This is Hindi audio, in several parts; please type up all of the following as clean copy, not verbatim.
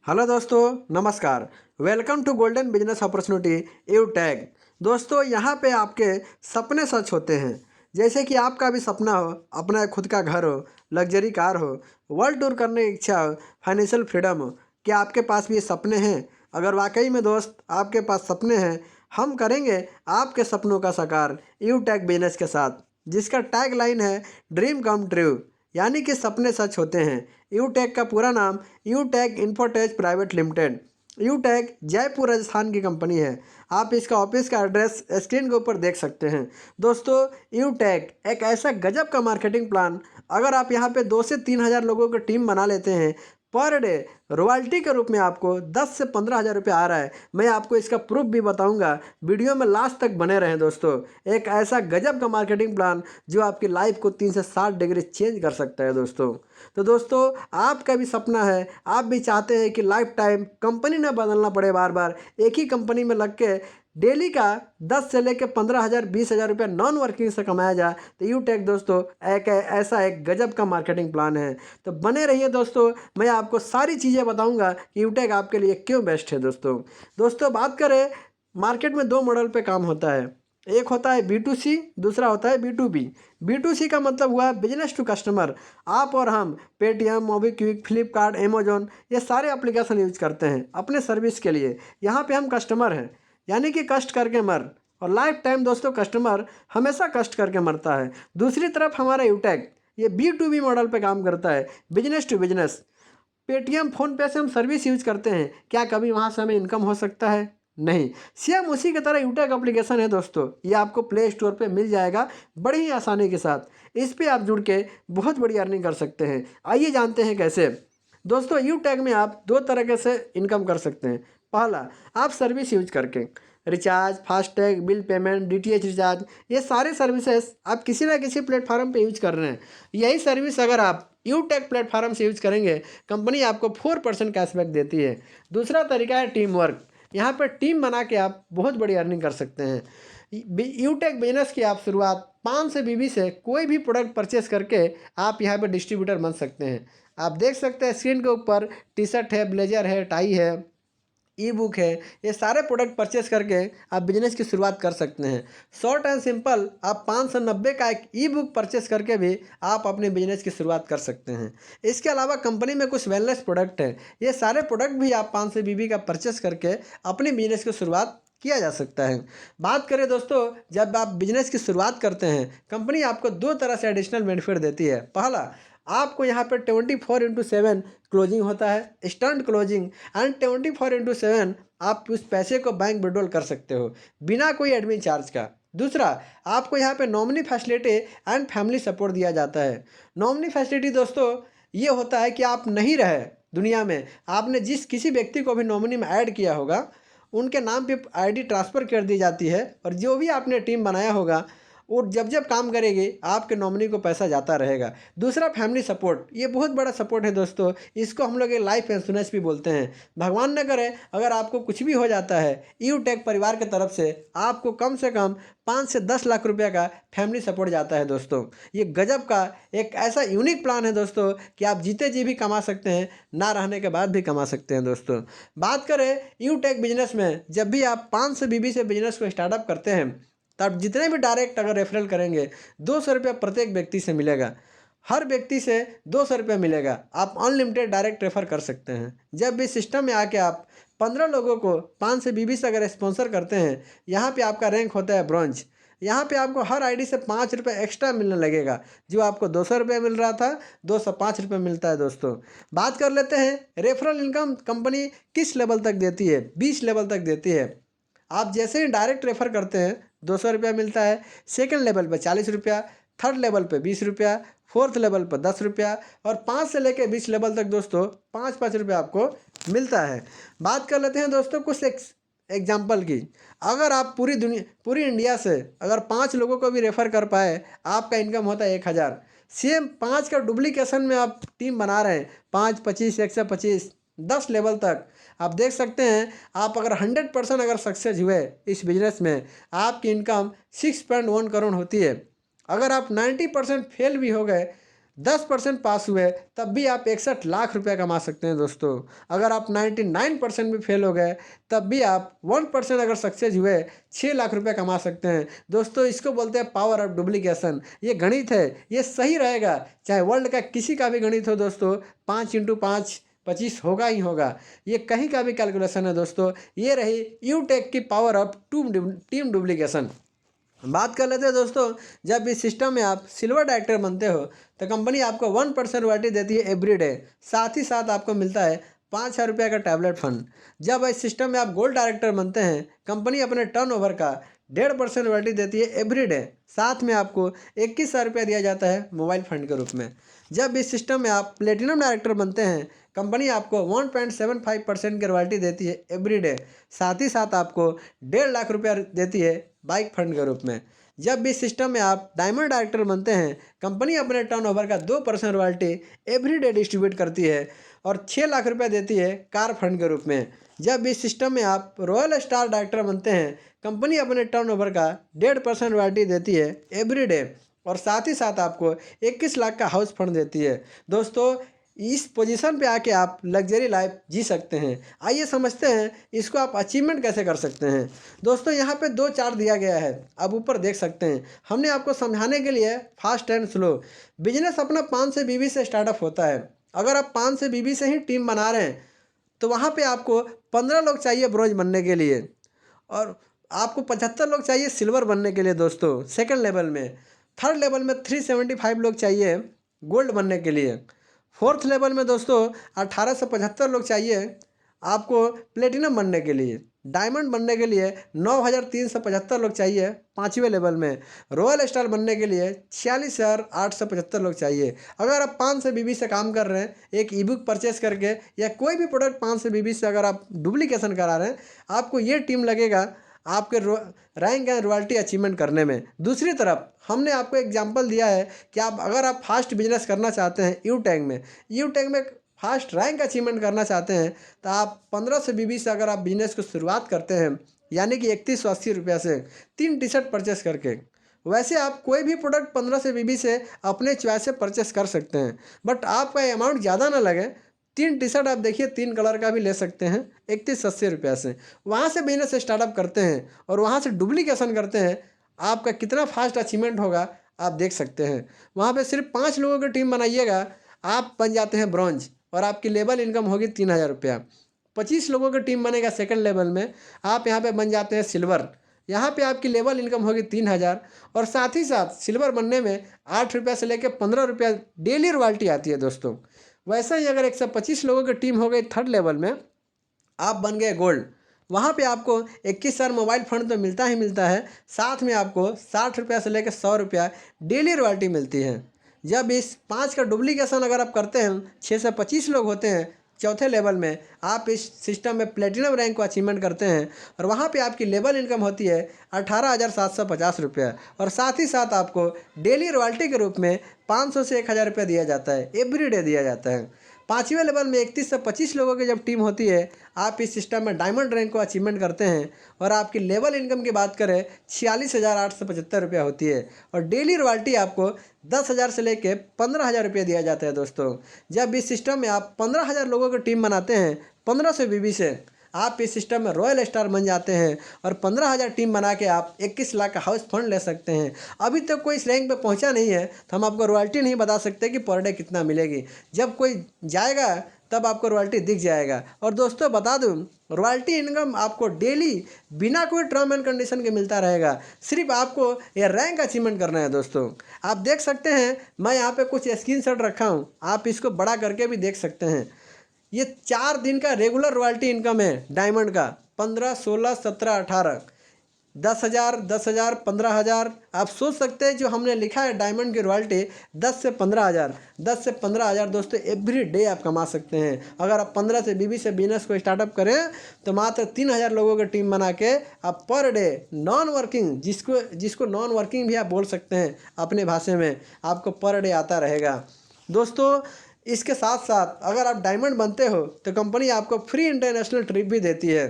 हेलो दोस्तों, नमस्कार। Welcome to golden business opportunity U tag. दोस्तों, यहाँ पे आपके सपने सच होते हैं। जैसे कि आपका भी सपना हो, अपना खुद का घर हो, लग्जरी कार हो, वर्ल्ड टूर करने की इच्छा हो, फाइनेंशियल फ्रीडम हो। क्या आपके पास भी ये सपने हैं? अगर वाकई में दोस्त आपके पास सपने हैं, हम करेंगे आपके सपनों का साकार यू टैग बिजनेस के साथ, जिसका टैग लाइन है ड्रीम कम ट्रू, यानी कि सपने सच होते हैं। यूटेक का पूरा नाम यूटेक infotech private limited. यूटेक Jaipur Rajasthan की कंपनी है। आप इसका ऑफिस का एड्रेस स्क्रीन के ऊपर देख सकते हैं। दोस्तों, यूटेक एक ऐसा गजब का मार्केटिंग प्लान, अगर आप यहाँ पे 2 से 3 हज़ार लोगों की टीम बना लेते हैं पर डे, रॉयल्टी के रूप में आपको 10 से 15 हज़ार रुपये आ रहा है। मैं आपको इसका प्रूफ भी बताऊंगा। वीडियो में लास्ट तक बने रहें दोस्तों। एक ऐसा गजब का मार्केटिंग प्लान जो आपकी लाइफ को 3 से 60 डिग्री चेंज कर सकता है दोस्तों। तो दोस्तों, आपका भी सपना है, आप भी चाहते हैं कि लाइफ टाइम कंपनी ना बदलना पड़े, बार बार एक ही कंपनी में लग के डेली का 10 से लेकर 15 हज़ार 20 हज़ार रुपये नॉन वर्किंग से कमाया जाए, तो यूटेक दोस्तों एक ऐसा एक गजब का मार्केटिंग प्लान है। तो बने रहिए दोस्तों, मैं आपको सारी चीज़ें बताऊंगा कि यूटेक आपके लिए क्यों बेस्ट है दोस्तों। दोस्तों, बात करें, मार्केट में 2 मॉडल पे काम होता है। एक होता है B2C, दूसरा होता है B2B। B2C का मतलब हुआ बिजनेस टू कस्टमर। आप और हम पेटीएम, मोबीक्विक, फ्लिपकार्ट, अमेजोन, ये सारे एप्लीकेशन यूज करते हैं अपने सर्विस के लिए। यहाँ पे हम कस्टमर हैं, यानी कि कष्ट करके मर, और लाइफ टाइम दोस्तों कस्टमर हमेशा कष्ट करके मरता है। दूसरी तरफ हमारा यूटेक ये B2B मॉडल पे काम करता है, business to business. Paytm, PhonePe से हम सर्विस यूज करते हैं, क्या कभी वहाँ से हमें इनकम हो सकता है? नहीं। सेम उसी की तरह यूटेक एप्लीकेशन है दोस्तों, ये आपको प्ले स्टोर पे मिल जाएगा बड़ी ही आसानी के साथ। इस पे आप जुड़ के बहुत बड़ी अर्निंग कर सकते हैं। आइए जानते हैं कैसे। दोस्तों, यूटेक में आप 2 तरीके से इनकम कर सकते हैं। पहला, आप सर्विस यूज करके recharge, FASTag, bill payment, DTH recharge, ये सारे सर्विसेज आप किसी ना किसी प्लेटफार्म पे यूज कर रहे हैं। यही सर्विस अगर आप यूटेक प्लेटफार्म से यूज करेंगे, कंपनी आपको 4% कैशबैक देती है। दूसरा तरीका है टीम वर्क। यहाँ पर टीम बना के आप बहुत बड़ी अर्निंग कर सकते हैं। यूटेक बिजनेस की आप शुरुआत 5 से 20 से कोई भी प्रोडक्ट परचेस करके आप यहाँ पे डिस्ट्रीब्यूटर बन सकते हैं। आप देख सकते हैं स्क्रीन के ऊपर टी शर्ट है, ब्लेजर है, टाई है, ई बुक है, ये सारे प्रोडक्ट परचेस करके आप बिजनेस की शुरुआत कर सकते हैं। शॉर्ट एंड सिंपल, आप 590 का एक ई बुक परचेस करके भी आप अपने बिजनेस की शुरुआत कर सकते हैं। इसके अलावा कंपनी में कुछ वेलनेस प्रोडक्ट है, ये सारे प्रोडक्ट भी आप 5 से 20 का परचेस करके अपनी बिजनेस की शुरुआत किया जा सकता है। बात करें दोस्तों, जब आप बिजनेस की शुरुआत करते हैं, कंपनी आपको 2 तरह से एडिशनल बेनिफिट देती है। पहला, आपको यहाँ पर 24/7 क्लोजिंग होता है, स्टंट क्लोजिंग, एंड 24/7 आप उस पैसे को बैंक विड्रॉल कर सकते हो बिना कोई एडमिन चार्ज का। दूसरा, आपको यहाँ पे nominee facility and family support दिया जाता है। नॉमिनी फैसिलिटी दोस्तों ये होता है कि आप नहीं रहे दुनिया में, आपने जिस किसी व्यक्ति को भी नॉमिनी में ऐड किया होगा, उनके नाम पे आईडी ट्रांसफ़र कर दी जाती है, और जो भी आपने टीम बनाया होगा और जब जब काम करेगी आपके नॉमिनी को पैसा जाता रहेगा। दूसरा, फैमिली सपोर्ट, ये बहुत बड़ा सपोर्ट है दोस्तों। इसको हम लोग लाइफ इंश्योरेंस भी बोलते हैं। भगवान न करे अगर आपको कुछ भी हो जाता है, यूटेक परिवार की तरफ से आपको कम से कम 5 से 10 लाख रुपये का फैमिली सपोर्ट जाता है दोस्तों। ये गजब का एक ऐसा यूनिक प्लान है दोस्तों कि आप जीते जी भी कमा सकते हैं, ना रहने के बाद भी कमा सकते हैं दोस्तों। बात करें यूटेक बिजनेस में, जब भी आप 5 से 20 से बिजनेस को स्टार्टअप करते हैं, तब जितने भी डायरेक्ट अगर रेफरल करेंगे, 200 रुपया प्रत्येक व्यक्ति से मिलेगा। हर व्यक्ति से 200 रुपये मिलेगा। आप अनलिमिटेड डायरेक्ट रेफर कर सकते हैं। जब भी सिस्टम में आके आप 15 लोगों को 5 से 20 अगर स्पॉन्सर करते हैं, यहाँ पे आपका रैंक होता है ब्रॉन्ज। यहाँ पे आपको हर आईडी से 5 रुपये एक्स्ट्रा मिलने लगेगा। जो आपको 200 रुपये मिल रहा था, 205 रुपये मिलता है दोस्तों। बात कर लेते हैं रेफरल इनकम कंपनी किस लेवल तक देती है। 20 लेवल तक देती है। आप जैसे ही डायरेक्ट रेफर करते हैं, 200 रुपया मिलता है। सेकंड लेवल पे 40 रुपया, थर्ड लेवल पे 20 रुपया, फोर्थ लेवल पर 10 रुपया, और 5 से लेकर 20 लेवल तक दोस्तों 5-5 रुपया आपको मिलता है। बात कर लेते हैं दोस्तों कुछ एग्जाम्पल की। अगर आप पूरी इंडिया से अगर 5 लोगों को भी रेफ़र कर पाए, आपका इनकम होता है 1,000। सेम 5 का डुप्लीकेशन में आप टीम बना रहे हैं, 5, 25, 125, 10 लेवल तक। आप देख सकते हैं, आप अगर 100% अगर सक्सेस हुए इस बिजनेस में, आपकी इनकम 6.1 करोड़ होती है। अगर आप 90% फेल भी हो गए, 10% पास हुए तब भी आप 61 लाख रुपए कमा सकते हैं दोस्तों। अगर आप 99% भी फेल हो गए तब भी आप 1% अगर सक्सेस हुए 6 लाख रुपए कमा सकते हैं दोस्तों। इसको बोलते हैं पावर ऑफ डुप्लीकेशन। ये गणित है, ये सही रहेगा चाहे वर्ल्ड का किसी का भी गणित हो दोस्तों। 5 × 5 25 होगा ही होगा। ये कहीं का भी कैलकुलेशन है दोस्तों। ये रही यूटेक की पावर ऑफ टीम डुप्लीकेशन। बात कर लेते हैं दोस्तों, जब इस सिस्टम में आप सिल्वर डायरेक्टर बनते हो तो कंपनी आपको 1% रॉयल्टी देती है एवरी डे। साथ ही साथ आपको मिलता है 5,000 रुपये का टैबलेट फंड। जब इस सिस्टम में आप गोल्ड डायरेक्टर बनते हैं कंपनी अपने टर्नओवर का 1.5% रॉयल्टी देती है एवरी डे। साथ में आपको 21,000 रुपया दिया जाता है मोबाइल फंड के रूप में। जब इस सिस्टम में आप प्लेटिनम डायरेक्टर बनते हैं कंपनी आपको 1.75% की रॉयल्टी देती है एवरी डे। साथ ही साथ आपको 1.5 लाख रुपया देती है बाइक फंड के रूप में। जब भी सिस्टम में आप डायमंड डायरेक्टर बनते हैं कंपनी अपने टर्नओवर का 2% रॉयल्टी एवरी डे डिस्ट्रीब्यूट करती है और 6 लाख रुपया देती है कार फंड के रूप में। जब इस सिस्टम में आप रॉयल स्टार डायरेक्टर बनते हैं कंपनी अपने टर्नओवर का 1.5% रॉयल्टी देती है एवरी डे और साथ ही साथ आपको 21 लाख का हाउस फंड देती है दोस्तों। इस पोजीशन पे आके आप लग्जरी लाइफ जी सकते हैं। आइए समझते हैं इसको आप अचीवमेंट कैसे कर सकते हैं दोस्तों। यहाँ पे 2 चार्ट दिया गया है, आप ऊपर देख सकते हैं। हमने आपको समझाने के लिए फास्ट एंड स्लो। बिजनेस अपना 5 से 20 से स्टार्टअप होता है। अगर आप 5 से 20 से ही टीम बना रहे हैं तो वहाँ पे आपको 15 लोग चाहिए ब्रोंज बनने के लिए और आपको 75 लोग चाहिए सिल्वर बनने के लिए दोस्तों सेकंड लेवल में। थर्ड लेवल में 375 लोग चाहिए गोल्ड बनने के लिए। फोर्थ लेवल में दोस्तों 1875 लोग चाहिए आपको प्लेटिनम बनने के लिए। डायमंड बनने के लिए 9,375 लोग चाहिए 5वें लेवल में। रॉयल स्टार बनने के लिए 46,875 लोग चाहिए। अगर आप 5 से 20 से काम कर रहे हैं एक ई बुक परचेस करके या कोई भी प्रोडक्ट 5 से 20 से अगर आप डुप्लीकेशन करा रहे हैं आपको ये टीम लगेगा आपके रैंक एंड रॉयल्टी अचीवमेंट करने में। दूसरी तरफ हमने आपको एग्जांपल दिया है कि अगर आप फास्ट बिजनेस करना चाहते हैं यूटैग में फास्ट रैंक अचीवमेंट करना चाहते हैं तो आप 15 से 20 से अगर आप बिजनेस को शुरुआत करते हैं यानी कि 3180 रुपया से 3 टी-शर्ट परचेस करके। वैसे आप कोई भी प्रोडक्ट 15 से 20 से अपने चॉइस से परचेस कर सकते हैं बट आपका अमाउंट ज़्यादा ना लगे। 3 टी-शर्ट आप देखिए 3 कलर का भी ले सकते हैं 3180 रुपया से। वहाँ से बिजनेस स्टार्टअप करते हैं और वहाँ से डुप्लीकेशन करते हैं। आपका कितना फास्ट अचीवमेंट होगा आप देख सकते हैं। वहाँ पे सिर्फ 5 लोगों की टीम बनाइएगा आप बन जाते हैं ब्रॉन्ज और आपकी लेवल इनकम होगी 3,000 रुपया। 25 लोगों की टीम बनेगा सेकंड लेवल में आप यहाँ पे बन जाते हैं सिल्वर। यहाँ पे आपकी लेवल इनकम होगी 3,000 और साथ ही साथ सिल्वर बनने में 8 रुपया से लेकर 15 रुपया डेली रॉयल्टी आती है दोस्तों। वैसे ही अगर 125 लोगों की टीम हो गई थर्ड लेवल में आप बन गए गोल्ड। वहाँ पे आपको 21,000 मोबाइल फंड तो मिलता ही मिलता है, साथ में आपको 60 रुपया से लेकर 100 रुपया डेली रॉयल्टी मिलती है। जब इस 5 का डुप्लीकेशन अगर आप करते हैं 6 से 25 लोग होते हैं चौथे लेवल में आप इस सिस्टम में प्लेटिनम रैंक को अचीवमेंट करते हैं और वहाँ पे आपकी लेवल इनकम होती है 18,750 रुपया और साथ ही साथ आपको डेली रॉयल्टी के रूप में 500 से 1,000 रुपया दिया जाता है एवरी डे दिया जाता है। 5वें लेवल में 31 से 25 लोगों की जब टीम होती है आप इस सिस्टम में डायमंड रैंक को अचीवमेंट करते हैं और आपकी लेवल इनकम की बात करें 46,875 रुपया होती है और डेली रॉयल्टी आपको 10,000 से लेके 15,000 रुपया दिया जाता है दोस्तों। जब इस सिस्टम में आप 15,000 लोगों की टीम बनाते हैं 15 से 20 से आप इस सिस्टम में रॉयल स्टार बन जाते हैं और 15,000 टीम बना के आप 21 लाख का हाउस फंड ले सकते हैं। अभी तक कोई इस रैंक पे पहुंचा नहीं है तो हम आपको रॉयल्टी नहीं बता सकते कि पर डे कितना मिलेगी। जब कोई जाएगा तब आपको रॉयल्टी दिख जाएगा। और दोस्तों बता दूं रॉयल्टी इनकम आपको डेली बिना कोई टर्म एंड कंडीशन के मिलता रहेगा। सिर्फ आपको ये रैंक अचीवमेंट करना है दोस्तों। आप देख सकते हैं मैं यहाँ पे कुछ स्क्रीनशॉट रखा हूँ, आप इसको बड़ा करके भी देख सकते हैं। ये 4 दिन का रेगुलर रॉयल्टी इनकम है डायमंड का 15, 16, 17, 18, 10,000, 10,000, 15,000। आप सोच सकते हैं जो हमने लिखा है डायमंड की रॉयल्टी 10 से 15,000, 10 से 15,000 दोस्तों एवरी डे आप कमा सकते हैं। अगर आप 15 से 20 से बिजनेस को स्टार्टअप करें तो मात्र 3,000 लोगों की टीम बना के आप पर डे नॉन वर्किंग जिसको नॉन वर्किंग भी आप बोल सकते हैं अपने भाषा में आपको पर डे आता रहेगा दोस्तों। इसके साथ साथ अगर आप डायमंड बनते हो तो कंपनी आपको फ्री इंटरनेशनल ट्रिप भी देती है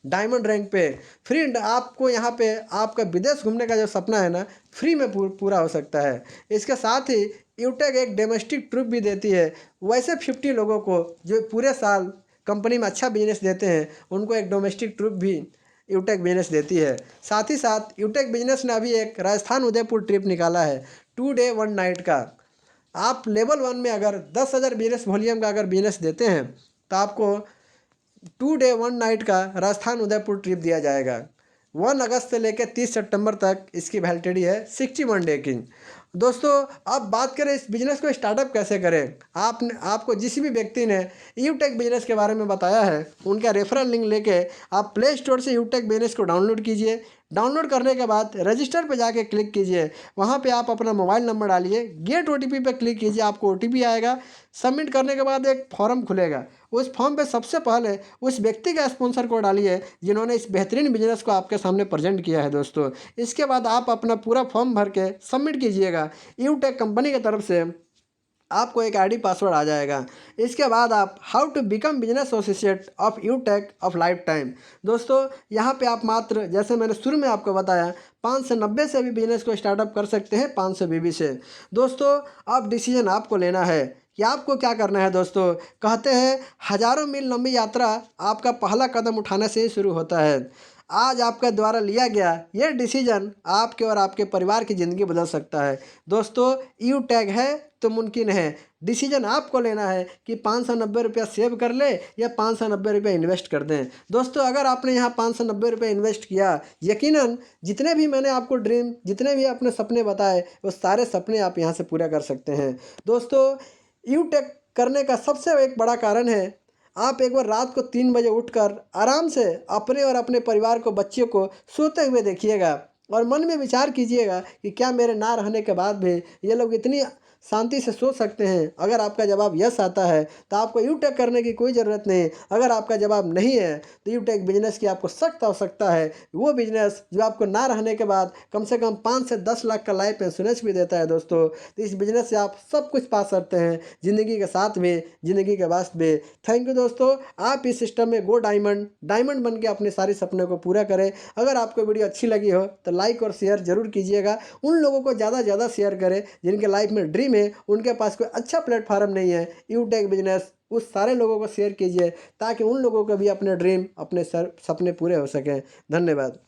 डायमंड रैंक पे। फ्री आपको यहाँ पे आपका विदेश घूमने का जो सपना है ना फ्री में पूरा हो सकता है। इसके साथ ही यूटेक एक डोमेस्टिक ट्रिप भी देती है। वैसे 50 लोगों को जो पूरे साल कंपनी में अच्छा बिजनेस देते हैं, उनको एक डोमेस्टिक ट्रिप भी यूटेक बिजनेस देती है। साथ ही साथ यूटेक बिजनेस ने अभी एक राजस्थान उदयपुर ट्रिप निकाला है 2 डे 1 नाइट का। आप लेवल 1 में अगर 10,000 बिजनेस वॉल्यूम का अगर बिजनेस देते हैं तो आपको 2 डे 1 नाइट का राजस्थान उदयपुर ट्रिप दिया जाएगा। 1 अगस्त से लेकर 30 सितंबर तक इसकी वैलिडिटी है 61 डे की। दोस्तों, अब बात करें इस बिज़नेस को स्टार्टअप कैसे करें। आपको जिस भी व्यक्ति ने यूटेक बिजनेस के बारे में बताया है, उनका रेफरल लिंक लेके आप प्ले स्टोर से यूटेक बिजनेस को डाउनलोड कीजिए। डाउनलोड करने के बाद रजिस्टर पर जाके क्लिक कीजिए। वहाँ पे आप अपना मोबाइल नंबर डालिए, गेट ओटीपी पे क्लिक कीजिए, आपको ओटीपी आएगा। सबमिट करने के बाद एक फॉर्म खुलेगा। उस फॉर्म पे सबसे पहले उस व्यक्ति का स्पॉन्सर कोड डालिए जिन्होंने इस बेहतरीन बिजनेस को आपके सामने प्रेजेंट किया है दोस्तों। इसके बाद आप अपना पूरा फॉर्म भर के सबमिट कीजिएगा। यूटेक कंपनी की तरफ से आपको एक आईडी पासवर्ड आ जाएगा। इसके बाद आप how to become business associate of UTech of lifetime. दोस्तों, यहाँ पे आप मात्र, जैसे मैंने शुरू में आपको बताया, 590 से भी बिजनेस को स्टार्टअप कर सकते हैं, 500 बीबी से। दोस्तों, अब डिसीजन आपको लेना है कि आपको क्या करना है। दोस्तों, कहते हैं हजारों मील लंबी यात्रा आपका पहला कदम उठाने से ही शुरू होता है। आज आपके द्वारा लिया गया ये डिसीजन आपके और आपके परिवार की ज़िंदगी बदल सकता है। दोस्तों, यू टैग है तो मुमकिन है। डिसीजन आपको लेना है कि 590 रुपया सेव कर ले या 590 रुपया इन्वेस्ट कर दें। दोस्तों, अगर आपने यहाँ 590 रुपये इन्वेस्ट किया, यकीनन जितने भी मैंने आपको ड्रीम, जितने भी अपने सपने बताए, वो सारे सपने आप यहाँ से पूरा कर सकते हैं। दोस्तों, यू टैग करने का सबसे एक बड़ा कारण है, आप एक बार रात को 3 बजे उठकर आराम से अपने और अपने परिवार को, बच्चे को सोते हुए देखिएगा और मन में विचार कीजिएगा कि क्या मेरे ना रहने के बाद भी ये लोग इतनी शांति से सो सकते हैं। अगर आपका जवाब यस आता है तो आपको यूटेक करने की कोई ज़रूरत नहीं। अगर आपका जवाब नहीं है तो यूटेक बिजनेस की आपको सख्त आवश्यकता है। वो बिजनेस जो आपको ना रहने के बाद कम से कम 5 से 10 लाख का लाइफ इंश्योरेंस भी देता है। दोस्तों, तो इस बिजनेस से आप सब कुछ पा सकते हैं, ज़िंदगी के साथ भी, ज़िंदगी के वास्त भी। थैंक यू दोस्तों। आप इस सिस्टम में गो डायमंड बन के अपने सारे सपने को पूरा करें। अगर आपको वीडियो अच्छी लगी हो तो लाइक और शेयर जरूर कीजिएगा। उन लोगों को ज़्यादा शेयर करें जिनके लाइफ में ड्रीम है, उनके पास कोई अच्छा प्लेटफॉर्म नहीं है यूटेक बिजनेस। उस सारे लोगों को शेयर कीजिए ताकि उन लोगों को भी अपने ड्रीम, अपने सपने पूरे हो सकें। धन्यवाद।